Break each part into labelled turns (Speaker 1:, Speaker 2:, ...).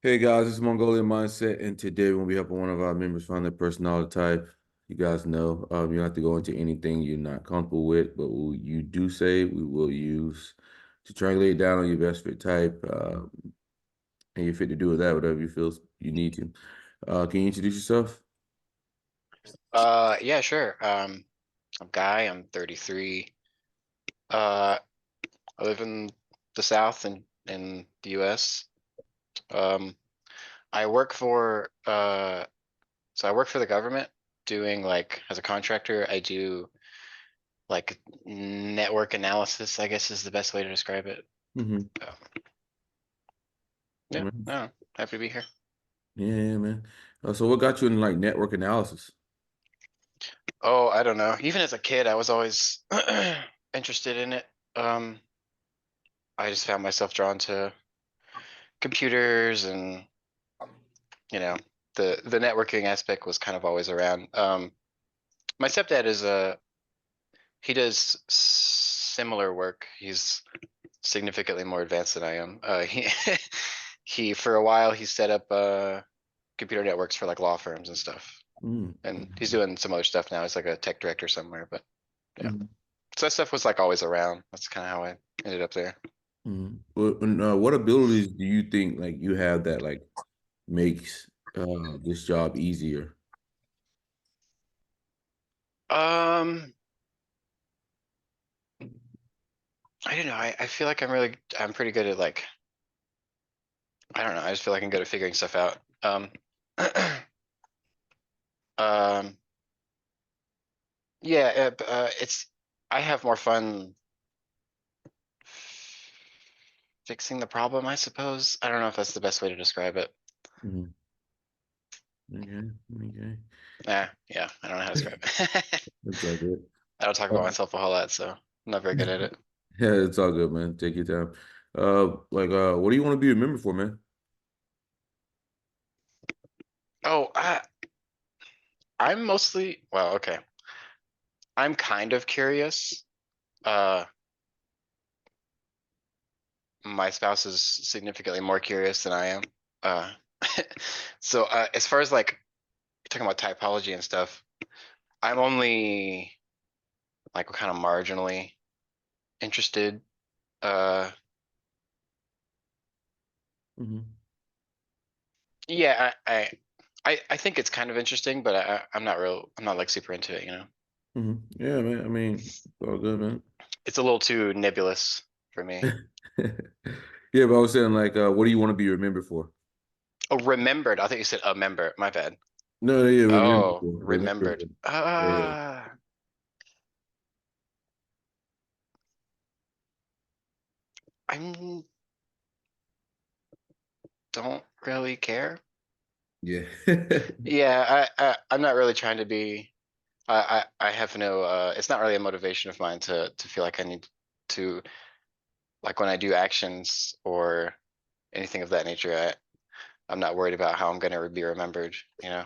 Speaker 1: Hey guys, it's Mongolian Mindset, and today we'll be helping one of our members find their personality type. You guys know you don't have to go into anything you're not comfortable with, but what you do say we will use to triangulate down on your best fit type, and you're fit to do with that, whatever you feel you need to. Can you introduce yourself?
Speaker 2: Yeah, sure. I'm Guy. I'm 33. Uh, I live in the South in the US. Um, I work for so I work for the government doing like as a contractor, I do like network analysis, I guess is the best way to describe it.
Speaker 1: Mm-hmm.
Speaker 2: Um, yeah, no, happy to be here.
Speaker 1: Yeah, man. So what got you in like network analysis?
Speaker 2: Oh, I don't know. Even as a kid, I was always interested in it. I just found myself drawn to computers and you know, the networking aspect was kind of always around. My stepdad is he does similar work. He's significantly more advanced than I am. He he for a while he set up computer networks for like law firms and stuff.
Speaker 1: Mm.
Speaker 2: And he's doing some other stuff now. He's like a tech director somewhere, but yeah.
Speaker 1: Mm-hmm.
Speaker 2: So that stuff was like always around. That's kind of how I ended up there.
Speaker 1: Mm-hmm. What abilities do you think like you have that like makes this job easier?
Speaker 2: Um, I don't know. I feel like I'm pretty good at like I don't know. I just feel like I'm good at figuring stuff out. Um, yeah, it's I have more fun fixing the problem, I suppose. I don't know if that's the best way to describe it.
Speaker 1: Mm-hmm. Okay, okay.
Speaker 2: Yeah, I don't know how to describe it.
Speaker 1: That's all good.
Speaker 2: I don't talk about
Speaker 1: Uh,
Speaker 2: myself a whole lot, so I'm not very good at it.
Speaker 1: yeah, it's all good, man. Take your time. What do you want to be remembered for, man?
Speaker 2: Oh, I'm mostly well, okay. I'm kind of curious. Uh, my spouse is significantly more curious than I am. Uh, so as far as like talking about typology and stuff, I'm only like kind of marginally interested. Uh,
Speaker 1: Hmm.
Speaker 2: yeah, I think it's kind of interesting, but I'm not like super into it, you know.
Speaker 1: Hmm. Yeah, man. I mean, it's all good, man.
Speaker 2: It's a little too nebulous for me.
Speaker 1: Yeah, but I was saying, like, what do you want to be remembered for?
Speaker 2: Oh, remembered. I thought you said a member. My bad.
Speaker 1: No, yeah, remembered
Speaker 2: Oh,
Speaker 1: for. Remembered
Speaker 2: remembered.
Speaker 1: for. Yeah.
Speaker 2: I don't really care.
Speaker 1: Yeah.
Speaker 2: Yeah, I'm not really trying to be. I have no. It's not really a motivation of mine to feel like I need to like when I do actions or anything of that nature. I'm not worried about how I'm going to be remembered. You know,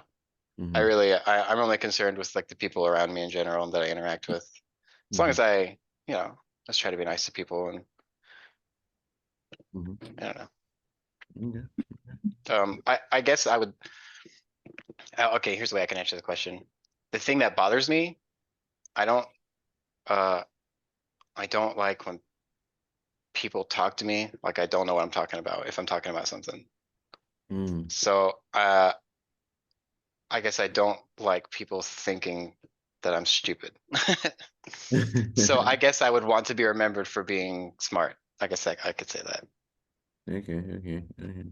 Speaker 1: Hmm.
Speaker 2: I'm only concerned with like the people around me in general and that I interact with. As long
Speaker 1: Hmm.
Speaker 2: as I, you know, just try to be nice to people and
Speaker 1: Hmm.
Speaker 2: I don't know.
Speaker 1: Okay.
Speaker 2: I guess I would. Okay, here's the way I can answer the question. The thing that bothers me, I don't, uh, I don't like when people talk to me like I don't know what I'm talking about if I'm talking about something.
Speaker 1: Mm.
Speaker 2: So, I guess I don't like people thinking that I'm stupid. So I guess I would want to be remembered for being smart. I guess I could say that.
Speaker 1: Okay, okay, okay.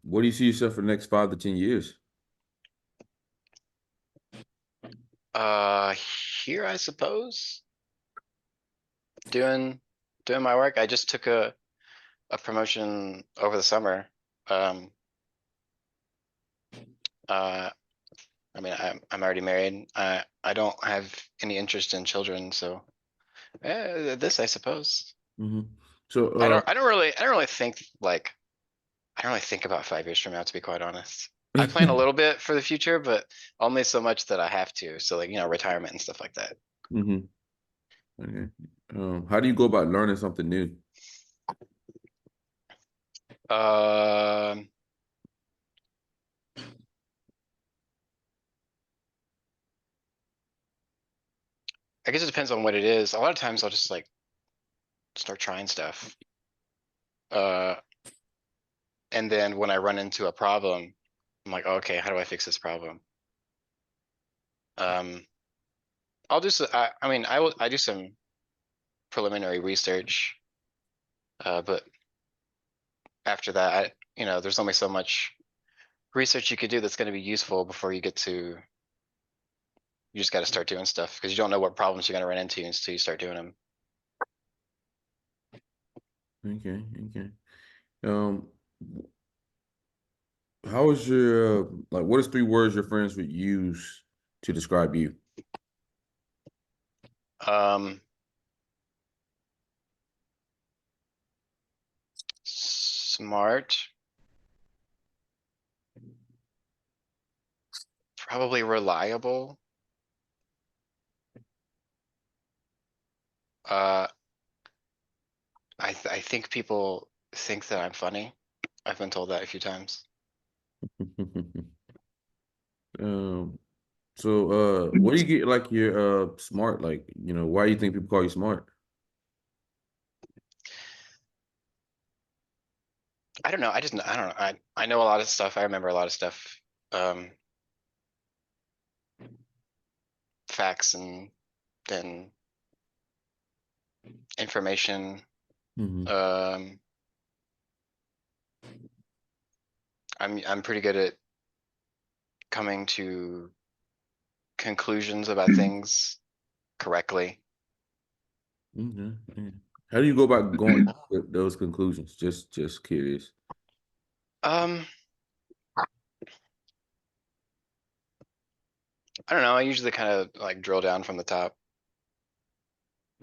Speaker 1: What do you see yourself for the next 5 to 10 years?
Speaker 2: Uh, Here I suppose doing doing my work. I just took a promotion over the summer. Um, uh, I mean, I'm already married. I don't have any interest in children, so this I suppose.
Speaker 1: Hmm. So,
Speaker 2: I don't really think like I don't really think about 5 years from now, to be quite honest. I plan a little bit for the future, but only so much that I have to. So like, you know, retirement and stuff like that.
Speaker 1: hmm. Okay. How do you go about learning something new?
Speaker 2: Um, I guess it depends on what it is. A lot of times I'll just like start trying stuff. And then when I run into a problem, I'm like, okay, how do I fix this problem? I'll do some, I mean, I do some preliminary research, but after that, there's only so much research you could do that's going to be useful before you get to, you just got to start doing stuff because you don't know what problems you're going to run into until you start doing them.
Speaker 1: Okay, okay. Um, how is your like? What is 3 words your friends would use to describe you?
Speaker 2: Um, Smart, probably reliable. Uh, I think people think that I'm funny. I've been told that a few times.
Speaker 1: um, so what do you get like your smart? Like, why do you think people call you smart?
Speaker 2: I don't know. I don't know. I know a lot of stuff. I remember a lot of stuff. Um, Facts and then information.
Speaker 1: Mm-hmm.
Speaker 2: Um, I'm pretty good at coming to conclusions about things correctly.
Speaker 1: Okay. Yeah. How do you go about going with those conclusions? Just curious.
Speaker 2: Um, I don't know. I usually kind of like drill down from the top.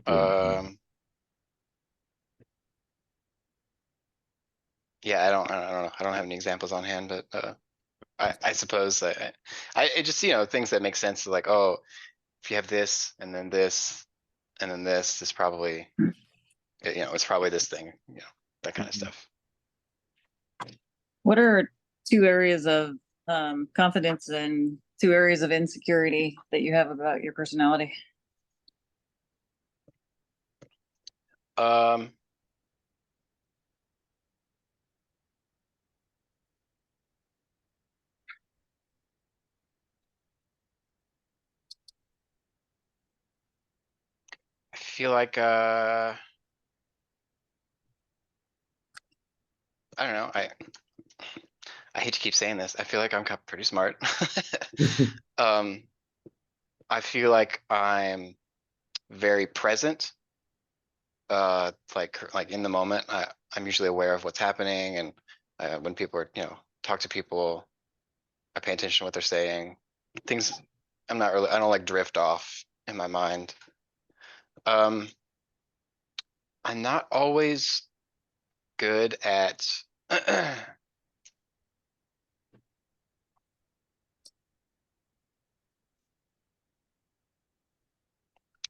Speaker 1: Mm-hmm.
Speaker 2: Yeah, I don't know. I don't have any examples on hand, but I suppose it just things that make sense. Like, oh, if you have this and then this and then this probably it's probably this thing. That kind of stuff.
Speaker 3: What are 2 areas of confidence and 2 areas of insecurity that you have about your personality?
Speaker 2: Um, I feel like I don't know. I hate to keep saying this. I feel like I'm pretty smart. um, I feel like I'm very present. Like in the moment, I'm usually aware of what's happening, and when people are talk to people, I pay attention to what they're saying. Things I don't like drift off in my mind. Um, I'm not always good at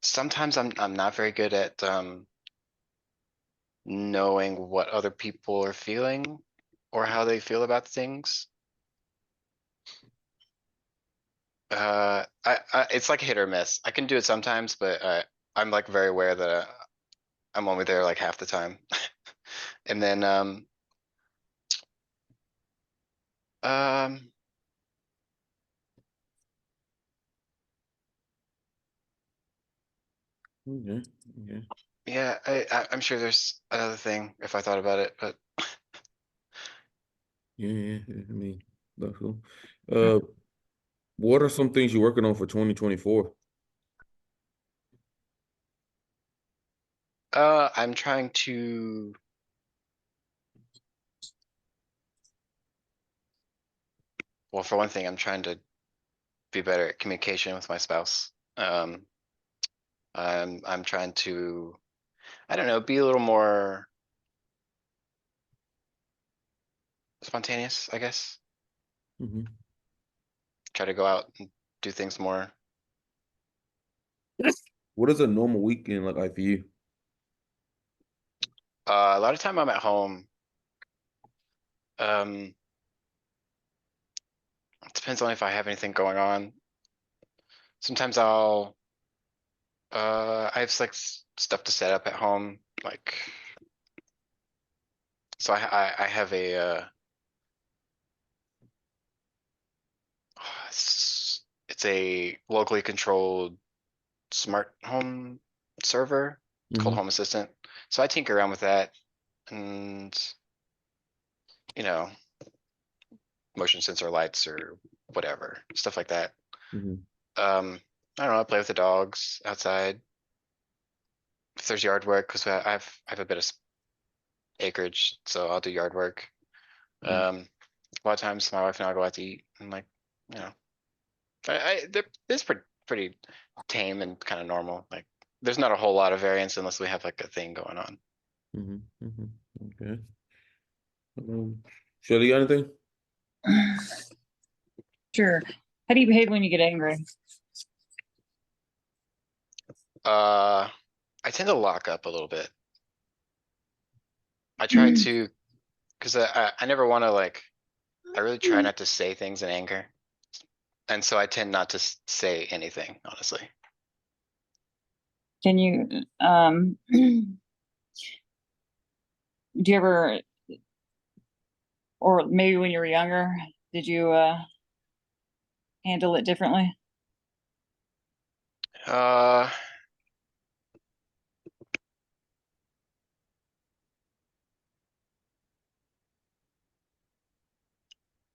Speaker 2: sometimes I'm not very good at knowing what other people are feeling or how they feel about things. It's like hit or miss. I can do it sometimes, but I'm like very aware that I'm only there like half the time. And then um,
Speaker 1: Okay. Okay.
Speaker 2: yeah, I'm sure there's another thing if I thought about it, but
Speaker 1: Yeah, yeah, yeah. I mean, that's cool. Uh, what are some things you're working on for 2024?
Speaker 2: I'm trying to. Well, for one thing, I'm trying to be better at communication with my spouse. I'm trying to, I don't know, be a little more spontaneous, I guess.
Speaker 1: Mm-hmm.
Speaker 2: Try to go out and do things more.
Speaker 1: What does a normal weekend look like for you?
Speaker 2: A lot of time I'm at home. It depends on if I have anything going on. Sometimes I have like stuff to set up at home, like, so I have a, it's a locally controlled smart home server called
Speaker 1: Mhm.
Speaker 2: Home Assistant. So I tinker around with that and, you know, motion sensor lights or whatever, stuff like that.
Speaker 1: Mhm.
Speaker 2: I don't know, I play with the dogs outside. If there's yard work, because I have a bit of acreage, so I'll do yard work.
Speaker 1: Mhm.
Speaker 2: A lot of times my wife and I go out to eat and like, you know, it's pretty tame and kind of normal. Like there's not a whole lot of variance unless we have like a thing going on.
Speaker 1: Mhm. Mhm. Okay. Shelly, got anything?
Speaker 3: Sure. How do you behave when you get angry?
Speaker 2: I tend to lock up a little bit. I try to, because I never want to like, I really try not to say things in anger. And so I tend not to say anything, honestly.
Speaker 3: Can you, do you ever, or maybe when you were younger, did you handle it differently?
Speaker 2: Uh,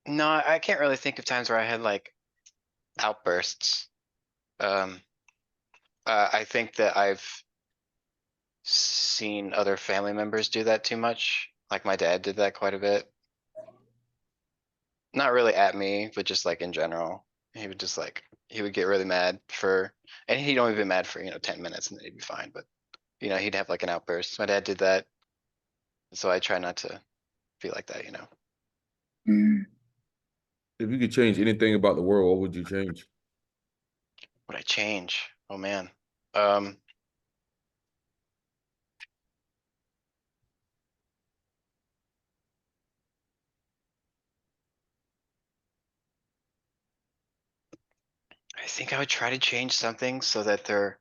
Speaker 2: no, I can't really think of times where I had like outbursts. I think that I've seen other family members do that too much. Like my dad did that quite a bit. Not really at me, but just like in general. He would just like, he would get really mad for, and he'd only be mad for, 10 minutes and then he'd be fine. But, he'd have like an outburst. My dad did that. So I try not to be like that.
Speaker 1: If you could change anything about the world, what would you change?
Speaker 2: Would I change? Oh man. Um, I think I would try to change something so that there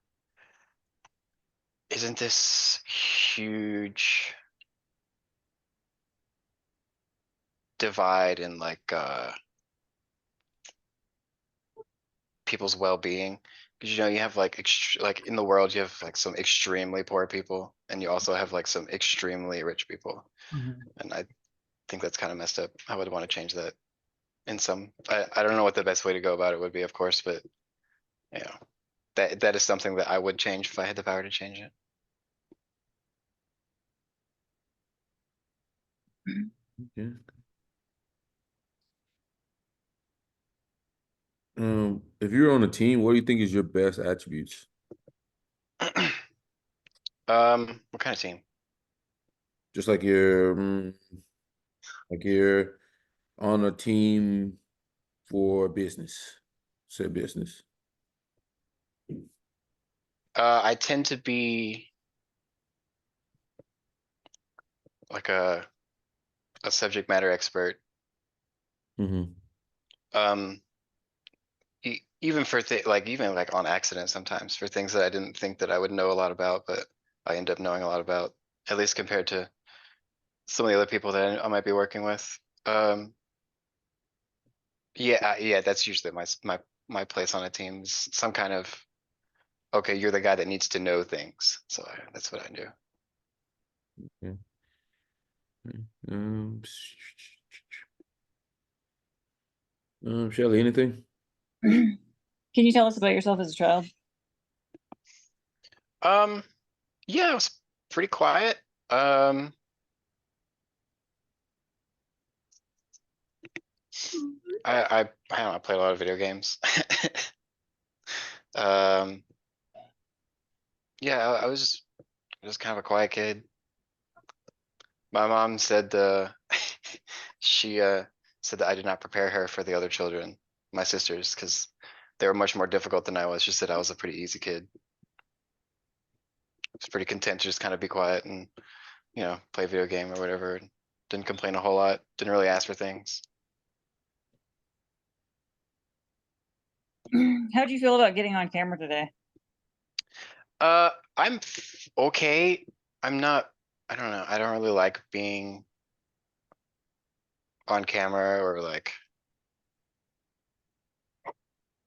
Speaker 2: isn't this huge divide in like people's well-being, because you have like like in the world you have like some extremely poor people and you also have like some extremely rich people, and I think that's kind of messed up. I would want to change that in some, I don't know what the best way to go about it would be, of course, but that is something that I would change if I had the power to change it.
Speaker 1: Okay. If you're on a team, what do you think is your best attributes?
Speaker 2: What kind of team?
Speaker 1: Just like you're on a team for business, say business.
Speaker 2: I tend to be like a subject matter expert.
Speaker 1: Mm-hmm.
Speaker 2: Um, even for like even like on accident sometimes for things that I didn't think that I would know a lot about, but I end up knowing a lot about, at least compared to some of the other people that I might be working with. Yeah, that's usually my place on a team is some kind of, okay, you're the guy that needs to know things, so that's what I do.
Speaker 1: Okay. Um, Shelly, anything?
Speaker 3: Can you tell us about yourself as a child?
Speaker 2: Yeah, it was pretty quiet. um I don't know, I play a lot of video games. um yeah, I was just kind of a quiet kid. My mom said she said that I did not prepare her for the other children, my sisters, because they were much more difficult than I was. She said I was a pretty easy kid. I was pretty content to just kind of be quiet and play a video game or whatever. Didn't complain a whole lot. Didn't really ask for things.
Speaker 3: How do you feel about getting on camera today?
Speaker 2: I'm okay. I'm not, I don't know. I don't really like being on camera or like,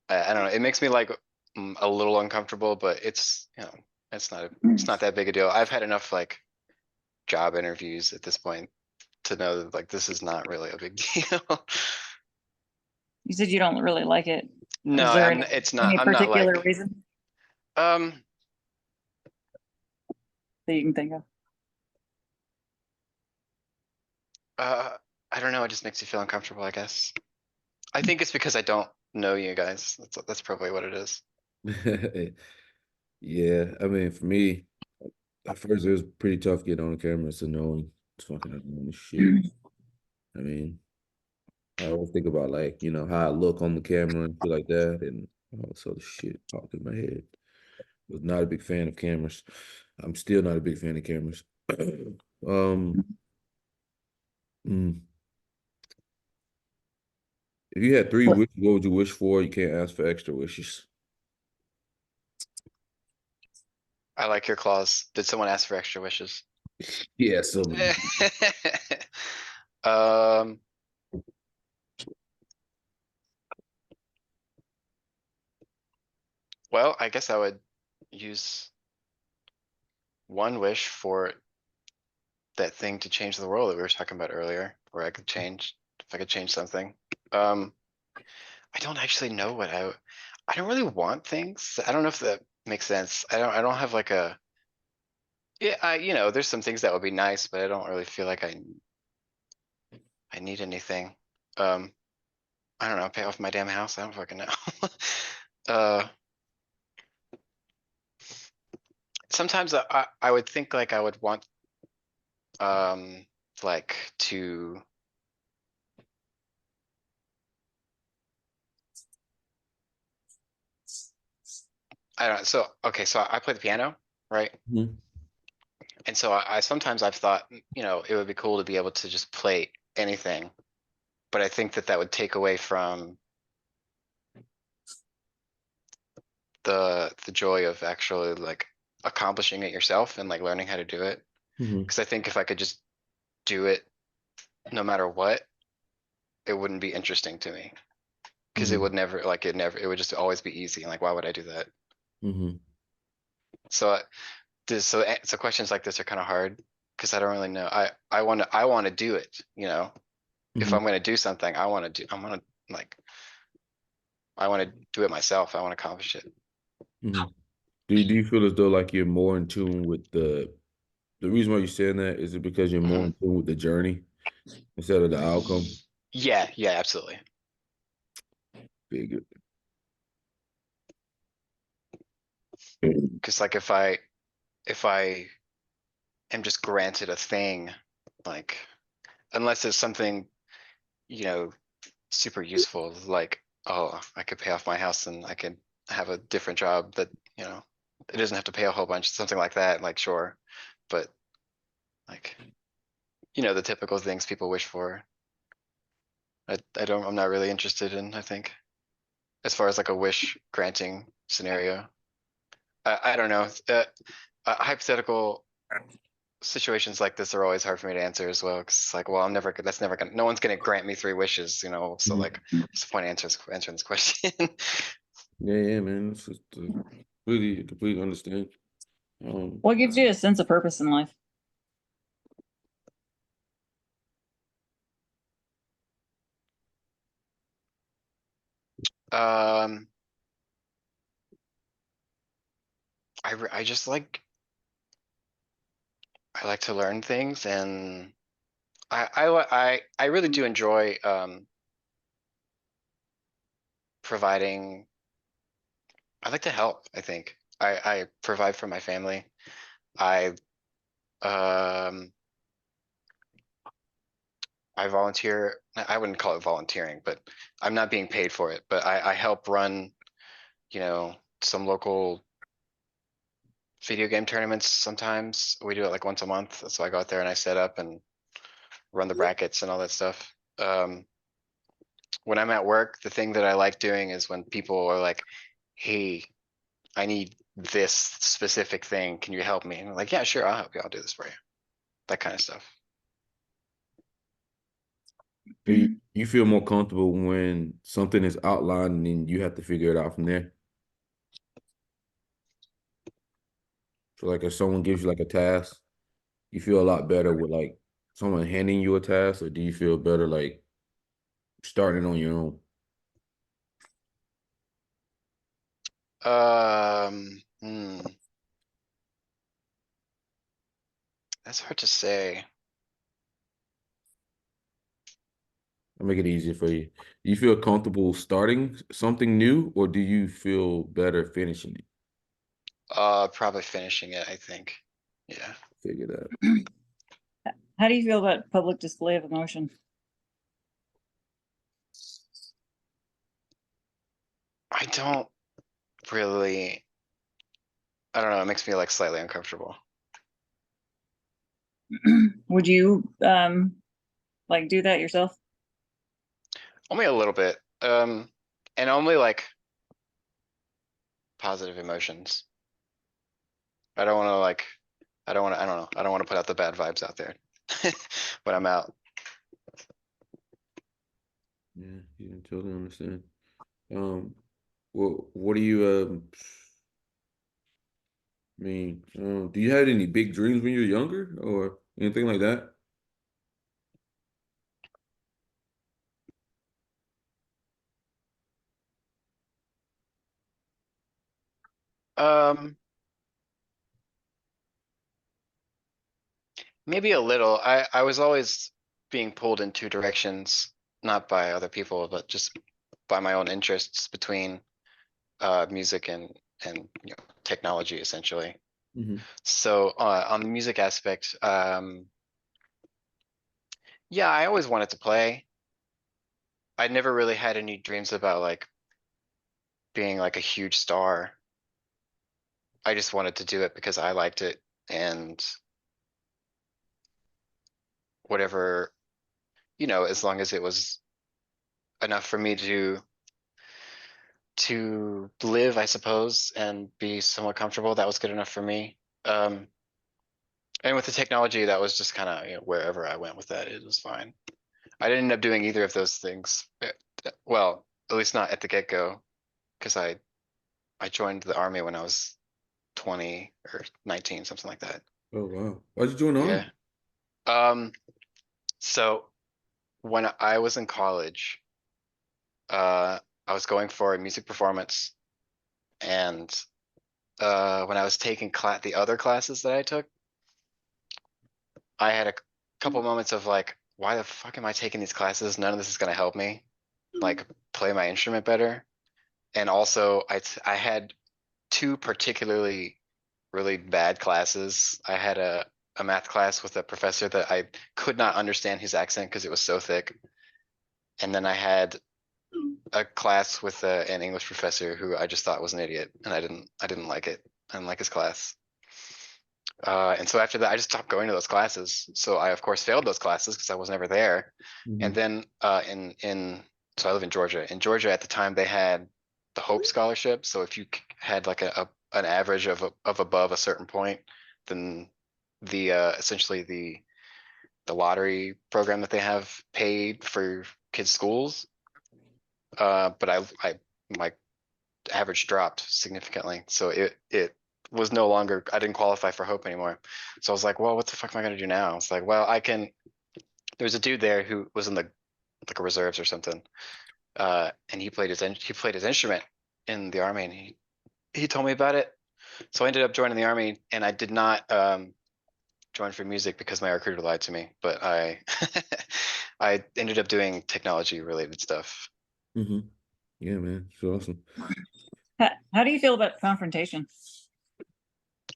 Speaker 2: I don't know. It makes me like a little uncomfortable, but it's, you know, it's not that big a deal. I've had enough like job interviews at this point to know that like this is not really a big deal.
Speaker 3: You said you don't really like it.
Speaker 2: No,
Speaker 3: Is there
Speaker 2: it's not.
Speaker 3: any
Speaker 2: I'm not
Speaker 3: particular
Speaker 2: like
Speaker 3: reason
Speaker 2: um
Speaker 3: that you can think of?
Speaker 2: I don't know. It just makes you feel uncomfortable, I guess. I think it's because I don't know you guys. That's probably what it is.
Speaker 1: Yeah, I mean, for me, at first it was pretty tough getting on camera. It's annoying. It's fucking annoying as shit. I mean, I always think about like, you know, how I look on the camera and shit like that, and all this other shit popped in my head. Was not a big fan of cameras. I'm still not a big fan of cameras. um, mm. If you had three
Speaker 3: What?
Speaker 1: wishes, what would you wish for? You can't ask for extra wishes.
Speaker 2: I like your clause. Did someone ask for extra wishes?
Speaker 1: Yeah, so many.
Speaker 2: um well, I guess I would use one wish for that thing to change the world that we were talking about earlier, where I could change, if I could change something. I don't actually know what I don't really want things. I don't know if that makes sense. I don't have like a, yeah, you know, there's some things that would be nice, but I don't really feel like I need anything. I don't know, pay off my damn house. I don't fucking know. uh, Sometimes I would think like I would want like to, I don't know. So okay, so I play the piano, right?
Speaker 1: Mhm.
Speaker 2: And so I sometimes I've thought, you know, it would be cool to be able to just play anything, but I think that that would take away from the joy of actually like accomplishing it yourself and like learning how to do it.
Speaker 1: Mhm.
Speaker 2: Because I think if I could just do it no matter what, it wouldn't be interesting to me. Because it
Speaker 1: Mhm.
Speaker 2: would never like it would just always be easy. Like why would I do that?
Speaker 1: Mhm.
Speaker 2: So so questions like this are kind of hard because I don't really know. I want to do it, you know. If
Speaker 1: Mhm.
Speaker 2: I'm going to do something, I'm going to like I want to do it myself. I want to accomplish it.
Speaker 1: Mhm. Do you feel as though like you're more in tune with the reason why you're saying that is it because you're more
Speaker 2: Mhm.
Speaker 1: in tune with the journey instead of the outcome?
Speaker 2: Yeah, absolutely.
Speaker 1: Figured.
Speaker 2: Because like if I am just granted a thing, like unless it's something, you know, super useful, like, oh, I could pay off my house and I could have a different job that, you know, it doesn't have to pay a whole bunch, something like that, like sure. But like, you know, the typical things people wish for, I'm not really interested in, I think, as far as like a wish granting scenario. I don't know. Hypothetical situations like this are always hard for me to answer as well, because it's like, well, that's never gonna, no one's gonna grant me 3 wishes, you know. So like, what's the point of answering this question?
Speaker 1: Yeah, man. It's just really completely understand.
Speaker 3: What gives you a sense of purpose in life?
Speaker 2: um, I just like, I like to learn things, and I really do enjoy providing. I like to help. I think I provide for my family. I um I volunteer. I wouldn't call it volunteering, but I'm not being paid for it. But I help run, you know, some local video game tournaments. Sometimes we do it like once a month. So I go out there and I set up, and run the brackets and all that stuff. When I'm at work, the thing that I like doing is when people are like, hey, I need this specific thing. Can you help me? And I'm like, yeah, sure, I'll help you. I'll do this for you. That kind of stuff.
Speaker 1: So you feel more comfortable when something is outlined and then you have to figure it out from there. So like if someone gives you like a task, you feel a lot better with like someone handing you a task, or do you feel better like starting on your own?
Speaker 2: That's hard to say.
Speaker 1: I'll make it easier for you. Do you feel comfortable starting something new, or do you feel better finishing it?
Speaker 2: Probably finishing it, I think. Yeah.
Speaker 1: Figure that.
Speaker 3: How do you feel about public display of emotion?
Speaker 2: I don't really, I don't know, it makes me like slightly uncomfortable.
Speaker 3: Would you like do that yourself?
Speaker 2: Only a little bit. And only like positive emotions. I don't want to like, I don't know. I don't want to put out the bad vibes out there when I'm out.
Speaker 1: Yeah, you totally understand. What do you do you have any big dreams when you're younger or anything like that?
Speaker 2: Maybe a little. I was always being pulled in two directions, not by other people, but just by my own interests between music and technology essentially.
Speaker 1: Mm-hmm.
Speaker 2: So on the music aspect, yeah, I always wanted to play. I never really had any dreams about like being like a huge star. I just wanted to do it because I liked it, and whatever, as long as it was enough for me to live, I suppose, and be somewhat comfortable, that was good enough for me. And with the technology, that was just kind of, wherever I went with that, it was fine. I didn't end up doing either of those things. Well, at least not at the get-go, because I joined the army when I was 20 or 19, something like that.
Speaker 1: Oh wow. Why'd you join the
Speaker 2: Yeah.
Speaker 1: army?
Speaker 2: So when I was in college, I was going for a music performance, and when I was taking the other classes that I took, I had a couple moments of like, why the fuck am I taking these classes? None of this is gonna help me like play my instrument better. And also, I had two particularly really bad classes. I had a math class with a professor that I could not understand his accent because it was so thick. And then I had a class with an English professor who I just thought was an idiot, and I didn't like it. I didn't like his class. And so after that, I just stopped going to those classes. So I of course failed those classes because I was never there. And
Speaker 1: Mm-hmm.
Speaker 2: then so I live in Georgia. In Georgia at the time, they had the Hope Scholarship. So if you had like an average of above a certain point, then the essentially the lottery program that they have paid for kids' schools. But my average dropped significantly, so it was no longer, I didn't qualify for Hope anymore. So I was like, well, what the fuck am I gonna do now? It's like, well, there's a dude there who was in the like a reserves or something, and he played his instrument in the army, and he told me about it. So I ended up joining the army, and I did not join for music because my recruiter lied to me, but I I ended up doing technology related stuff.
Speaker 1: Mm-hmm. Yeah, man. So awesome.
Speaker 3: How do you feel about confrontation?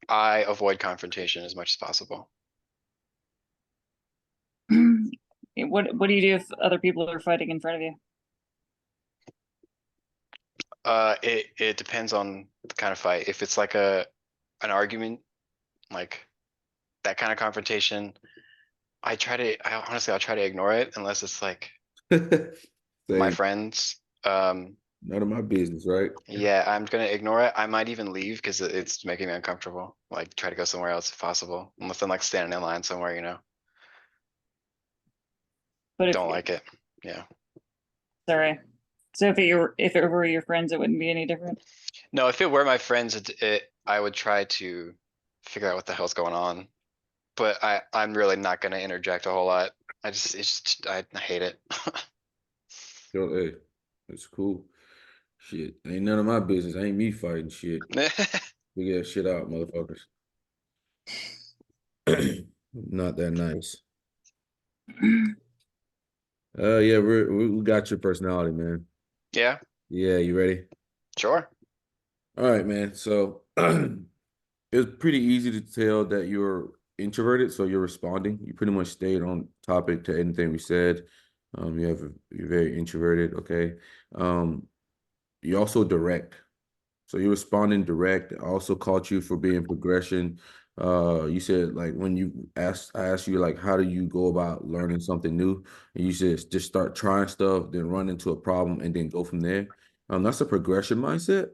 Speaker 2: I avoid confrontation as much as possible.
Speaker 3: What do you do if other people are fighting in front of you?
Speaker 2: It depends on the kind of fight. If it's like an argument, like that kind of confrontation, honestly, I'll try to ignore it unless it's like my
Speaker 1: Same.
Speaker 2: friends.
Speaker 1: None of my business, right?
Speaker 2: Yeah, I'm gonna ignore it. I might even leave because it's making me uncomfortable. Like try to go somewhere else if possible. Unless I'm like standing in line somewhere,
Speaker 3: But
Speaker 2: don't like it. Yeah.
Speaker 3: sorry. So if it were your friends, it wouldn't be any different.
Speaker 2: No, if it were my friends, I would try to figure out what the hell's going on. But I'm really not gonna interject a whole lot. I hate it.
Speaker 1: Yo, hey, it's cool. Shit, ain't none of my business. Ain't me fighting shit. Figure that shit out, motherfuckers. Not that nice. Yeah, we got your personality, man.
Speaker 2: Yeah,
Speaker 1: Yeah, you ready?
Speaker 2: sure.
Speaker 1: All right, man. So it's pretty easy to tell that you're introverted, so you're responding. You pretty much stayed on topic to anything we said. You're very introverted, okay? Um, you're also direct. So you're responding direct. I also caught you for being progression. You said like when I asked you like how do you go about learning something new, and you said just start trying stuff, then run into a problem, and then go from there. That's a progression mindset.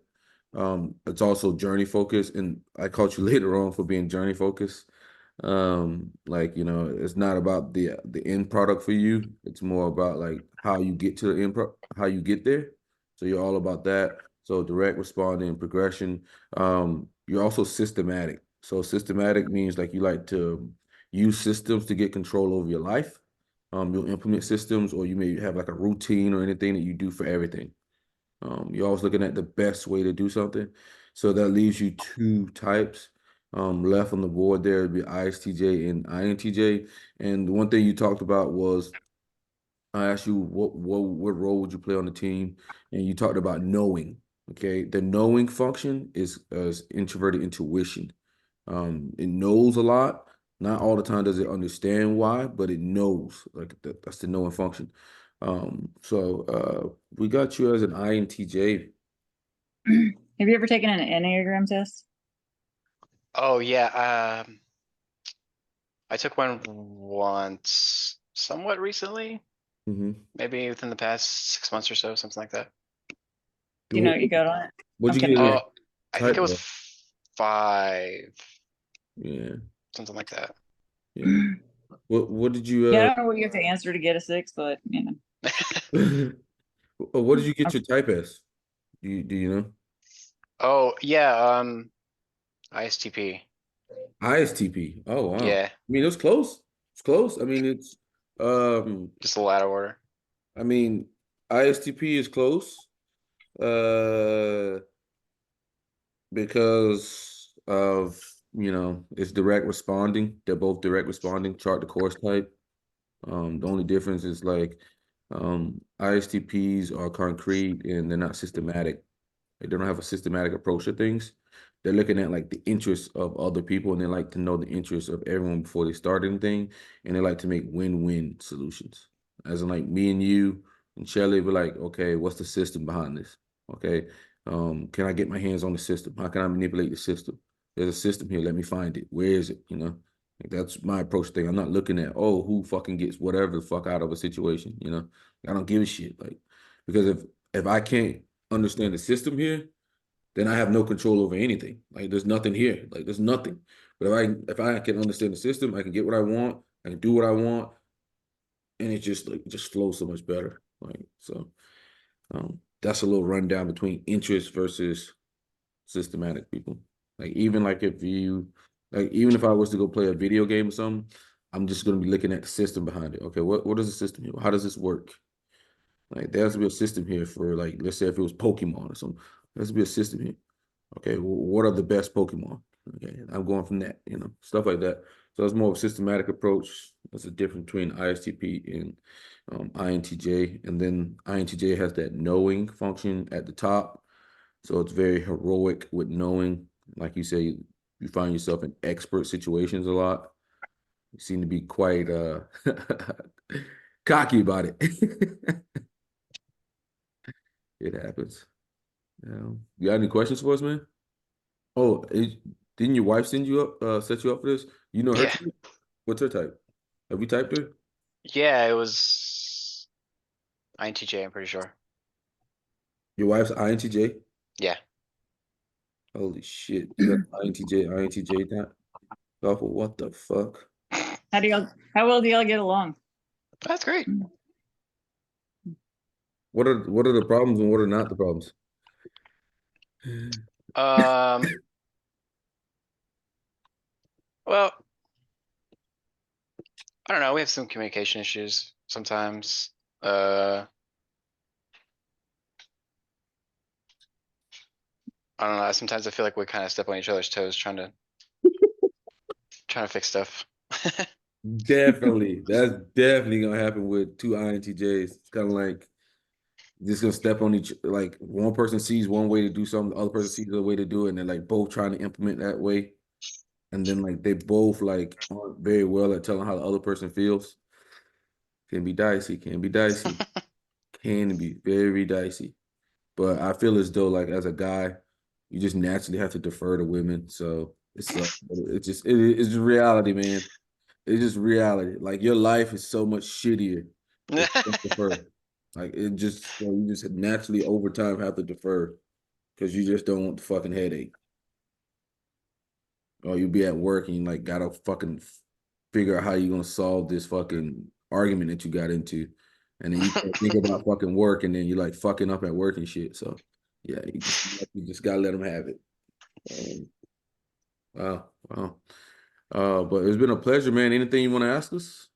Speaker 1: It's also journey focused, and I caught you later on for being journey focused. Like it's not about the end product for you. It's more about like how you get to the how you get there. So you're all about that. So direct responding, progression. You're also systematic. So systematic means like you like to use systems to get control over your life. You'll implement systems, or you may have like a routine or anything that you do for everything. You're always looking at the best way to do something. So that leaves you two types. Left on the board there would be ISTJ and INTJ. And the one thing you talked about was I asked you what role would you play on the team, and you talked about knowing. Okay, the knowing function is introverted intuition. It knows a lot. Not all the time does it understand why, but it knows. Like that's the knowing function. We got you as an INTJ.
Speaker 3: Have you ever taken an Enneagram test?
Speaker 2: Oh yeah. I took one once, somewhat recently,
Speaker 1: Mm-hmm.
Speaker 2: maybe within the past 6 months or so, something like that.
Speaker 3: Do you know what you got on it?
Speaker 1: What'd
Speaker 3: I'm
Speaker 1: you
Speaker 3: kidding.
Speaker 1: get in
Speaker 2: Oh, I think
Speaker 1: type
Speaker 2: it was
Speaker 1: though?
Speaker 2: 5,
Speaker 1: Yeah,
Speaker 2: something like that.
Speaker 1: yeah. What did you
Speaker 3: Yeah, I don't know what you have to answer to get a 6, but
Speaker 1: what did you get
Speaker 3: I'm-
Speaker 1: your type as? Do you know?
Speaker 2: Oh yeah, ISTP.
Speaker 1: ISTP. Oh wow.
Speaker 2: Yeah,
Speaker 1: I mean, it was close. It's close. I mean, it's um.
Speaker 2: just a ladder order.
Speaker 1: I mean, ISTP is close. Uh, because of it's direct responding. They're both direct responding. Chart the course type. The only difference is like ISTPs are concrete and they're not systematic. They don't have a systematic approach to things. They're looking at like the interests of other people, and they like to know the interests of everyone before they start anything, and they like to make win-win solutions. As in like me and you and Shelly, we're like, okay, what's the system behind this? Okay. Can I get my hands on the system? How can I manipulate the system? There's a system here. Let me find it. Where is it? Like, that's my approach thing. I'm not looking at, oh, who fucking gets whatever the fuck out of a situation. I don't give a shit. Like, because if I can't understand the system here, then I have no control over anything. Like there's nothing here. Like there's nothing. But if I can understand the system, I can get what I want, I can do what I want, and it just flows so much better. That's a little rundown between interest versus systematic people. Like even like if you like even if I was to go play a video game or something, I'm just gonna be looking at the system behind it. Okay, what is the system here? How does this work? Like there has to be a system here for like let's say if it was Pokemon or something, there has to be a system here. Okay, well, what are the best Pokemon? Okay, I'm going from that, stuff like that. So it's more of a systematic approach. That's the difference between ISTP and INTJ. And then INTJ has that knowing function at the top. So it's very heroic with knowing. Like you say, you find yourself in expert situations a lot. You seem to be quite cocky about it. It happens. You got any questions for us, man? Oh, didn't your wife send you up, set you up for this? You know her
Speaker 2: Yeah.
Speaker 1: type? What's her type? Have we typed her?
Speaker 2: Yeah, it was intj, I'm pretty sure.
Speaker 1: Your wife's INTJ?
Speaker 2: Yeah.
Speaker 1: Holy shit. You got INTJ that? Oh, what the fuck?
Speaker 3: How well do y'all get along?
Speaker 2: That's great.
Speaker 1: What are the problems and what are not the problems?
Speaker 2: Well, I don't know. We have some communication issues sometimes. I don't know. Sometimes I feel like we kind of step on each other's toes trying to fix stuff.
Speaker 1: Definitely. That's definitely gonna happen with two INTJs. It's kind of like just gonna step on each, like one person sees one way to do something, the other person sees the way to do it, and they're like both trying to implement that way. And then like they both like aren't very well at telling how the other person feels. Can be dicey, can be dicey, can be very dicey. But I feel as though like as a guy, you just naturally have to defer to women. So it's just it's just reality, man. It's just reality. Like your life is so much shittier if you don't defer. Like it just so you just naturally over time have to defer because you just don't want the fucking headache. Or you'll be at work and you like gotta fucking figure out how you're gonna solve this fucking argument that you got into. And then you can't think about fucking work and then you're like fucking up at work and shit. So yeah, you just gotta let them have it. Wow, wow. But it's been a pleasure, man. Anything you want to ask us?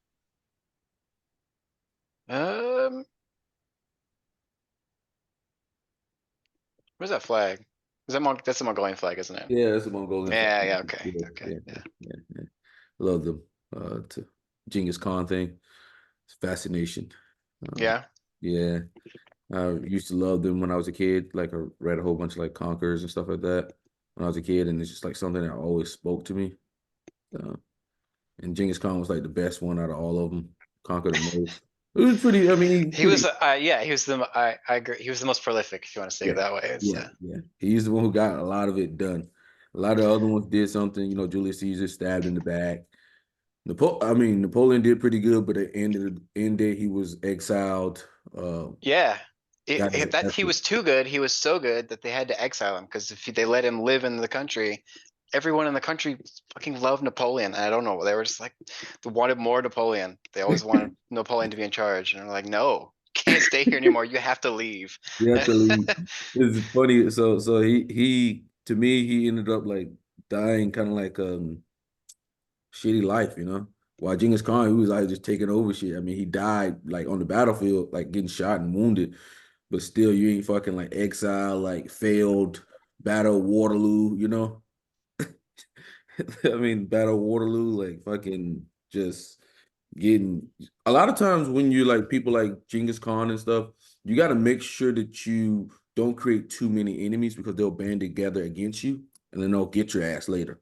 Speaker 2: Where's that flag? That's the Mongolian flag, isn't it?
Speaker 1: Yeah, it's a Mongolian flag.
Speaker 2: Yeah. Okay.
Speaker 1: Yeah,
Speaker 2: Okay.
Speaker 1: yeah,
Speaker 2: Yeah.
Speaker 1: yeah, yeah. Love them. To Genghis Khan thing. It's fascination.
Speaker 2: Yeah.
Speaker 1: Yeah. I used to love them when I was a kid. Like I read a whole bunch of like Conquerors and stuff like that when I was a kid, and it's just like something that always spoke to me. Uh, and Genghis Khan was like the best one out of all of them. Conquered the most. It was pretty. I mean,
Speaker 2: He was.
Speaker 1: pretty.
Speaker 2: Yeah. He was the. I agree. He was the most prolific, if you want to say
Speaker 1: Yeah,
Speaker 2: it that way. It's,
Speaker 1: yeah, yeah. He's the one who got a lot of it done. A lot of the other ones did something. You know, Julius Caesar stabbed in the back. Napoleon did pretty good, but at the end he was exiled.
Speaker 2: yeah.
Speaker 1: Got his
Speaker 2: That
Speaker 1: ass
Speaker 2: he
Speaker 1: kicked.
Speaker 2: was too good. He was so good that they had to exile him because if they let him live in the country, everyone in the country fucking loved Napoleon. And I don't know. They were just like, they wanted more Napoleon. They always wanted Napoleon to be in charge. And they're like, no, can't stay here anymore. You have to leave.
Speaker 1: You have to leave. It's funny. So he to me he ended up like dying kind of like shitty life, you know. While Genghis Khan, he was like just taking over shit. I mean, he died like on the battlefield, like getting shot and wounded, but still you ain't fucking like exile, like failed battle Waterloo, you know. I mean, Battle Waterloo, like fucking just getting a lot of times when you like people like Genghis Khan and stuff, you got to make sure that you don't create too many enemies because they'll band together against you and then they'll get your ass later.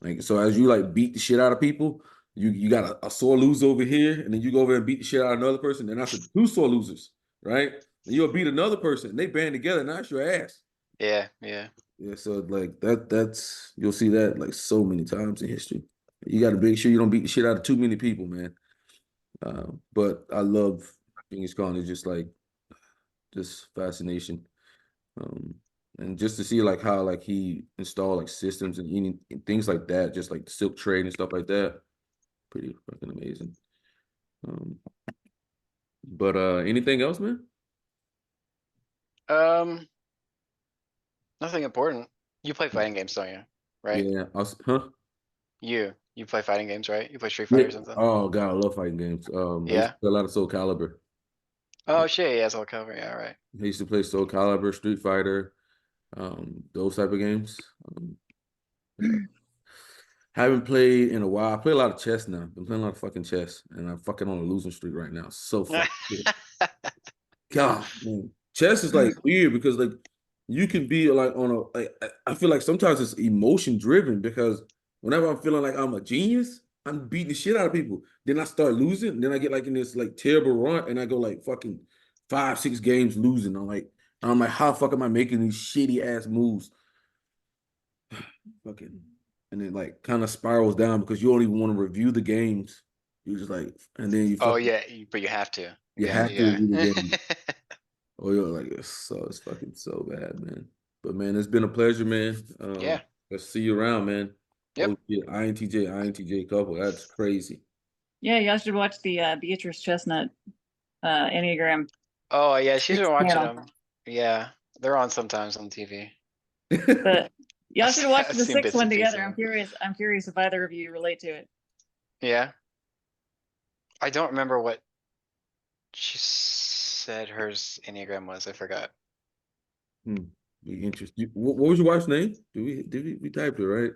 Speaker 1: Like so, as you like beat the shit out of people, you got a sore loser over here, and then you go over and beat the shit out of another person, then that's two sore losers, right? And you'll beat another person, and they band together, and that's your ass.
Speaker 2: Yeah. Yeah.
Speaker 1: Yeah, so like that's you'll see that like so many times in history. You got to make sure you don't beat the shit out of too many people, man. But I love Genghis Khan. It's just like just fascination, um, and just to see like how like he installed like systems and things like that, just like the silk trade and stuff like that. Pretty fucking amazing. Um, but anything else, man?
Speaker 2: Nothing important. You play fighting games, don't you? Right?
Speaker 1: Yeah, huh?
Speaker 2: You play fighting games, right? You play Street
Speaker 1: Yeah.
Speaker 2: Fighter or something?
Speaker 1: Oh God, I love fighting games. I used
Speaker 2: Yeah.
Speaker 1: to play a lot of Soul Calibur.
Speaker 2: Oh shit, yeah, it's all cover. Yeah, right.
Speaker 1: I used to play Soul Calibur, Street Fighter, those type of games. Haven't played in a while. I play a lot of chess now. Been playing a lot of fucking chess, and I'm fucking on a losing streak right now. So fucking good. God, man. Chess is like weird because like you can be like on a like I feel like sometimes it's emotion driven because whenever I'm feeling like I'm a genius, I'm beating the shit out of people. Then I start losing, then I get like in this like terrible run and I go like fucking 5, 6 games losing. I'm like, how the fuck am I making these shitty ass moves? Fucking and it like kind of spirals down because you don't even want to review the games. You just like, and then you
Speaker 2: Oh
Speaker 1: fucking,
Speaker 2: yeah, but you have to.
Speaker 1: you
Speaker 2: Yeah,
Speaker 1: have to
Speaker 2: yeah.
Speaker 1: review the game. Oh, you're like, it's fucking so bad, man. But man, it's been a pleasure, man.
Speaker 2: Yeah.
Speaker 1: Let's see you around, man.
Speaker 2: Yep.
Speaker 1: Oh, yeah, INTJ couple. That's crazy.
Speaker 3: Yeah, y'all should watch the Beatrice Chestnut Enneagram
Speaker 2: Oh yeah, she's been watching
Speaker 3: channel.
Speaker 2: them. Yeah, they're on sometimes on TV.
Speaker 3: But y'all should watch
Speaker 2: I've
Speaker 3: the
Speaker 2: seen
Speaker 3: 6th
Speaker 2: bits
Speaker 3: one
Speaker 2: and pieces
Speaker 3: together.
Speaker 2: of
Speaker 3: I'm curious if either of you relate to it.
Speaker 2: Yeah. I don't remember what she said hers Enneagram was. I forgot.
Speaker 1: Be interesting. What was your wife's name? We typed it right?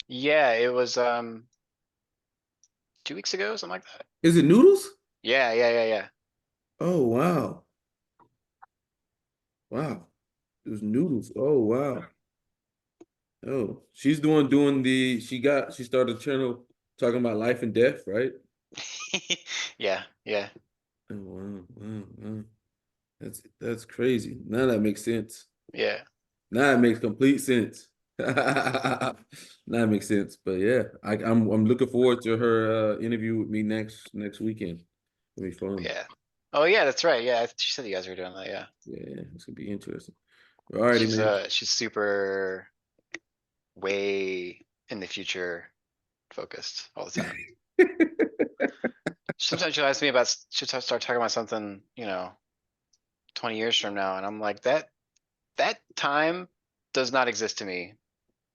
Speaker 2: Yeah, it was 2 weeks ago, something like that.
Speaker 1: Is it Noodles?
Speaker 2: Yeah.
Speaker 1: Oh wow. Wow. It was Noodles. Oh wow. Oh, she's doing she started a channel talking about life and death, right?
Speaker 2: Yeah.
Speaker 1: Oh wow. That's crazy. Now that makes sense.
Speaker 2: Yeah.
Speaker 1: Now it makes complete sense. Now it makes sense. But yeah, I'm looking forward to her interview with me next weekend. It'll be fun.
Speaker 2: Yeah. Oh yeah, that's right. Yeah, she said you guys were doing that. Yeah.
Speaker 1: Yeah, it's gonna be interesting. All righty, man.
Speaker 2: She's super way in the future focused all the time. Sometimes she'll ask me about she'll start talking about something, 20 years from now, and I'm like, that time does not exist to me.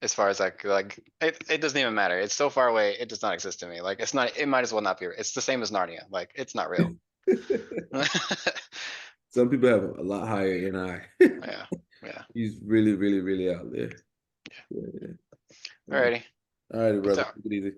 Speaker 2: As far as like it doesn't even matter. It's so far away, it does not exist to me. Like it's not, it might as well not be. It's the same as Narnia. Like it's not real.
Speaker 1: Some people have a lot higher NI.
Speaker 2: Yeah.
Speaker 1: He's really, really, really out there. Yeah.
Speaker 2: Alrighty.
Speaker 1: All righty,
Speaker 2: What's
Speaker 1: brother.
Speaker 2: up?
Speaker 1: Take it easy.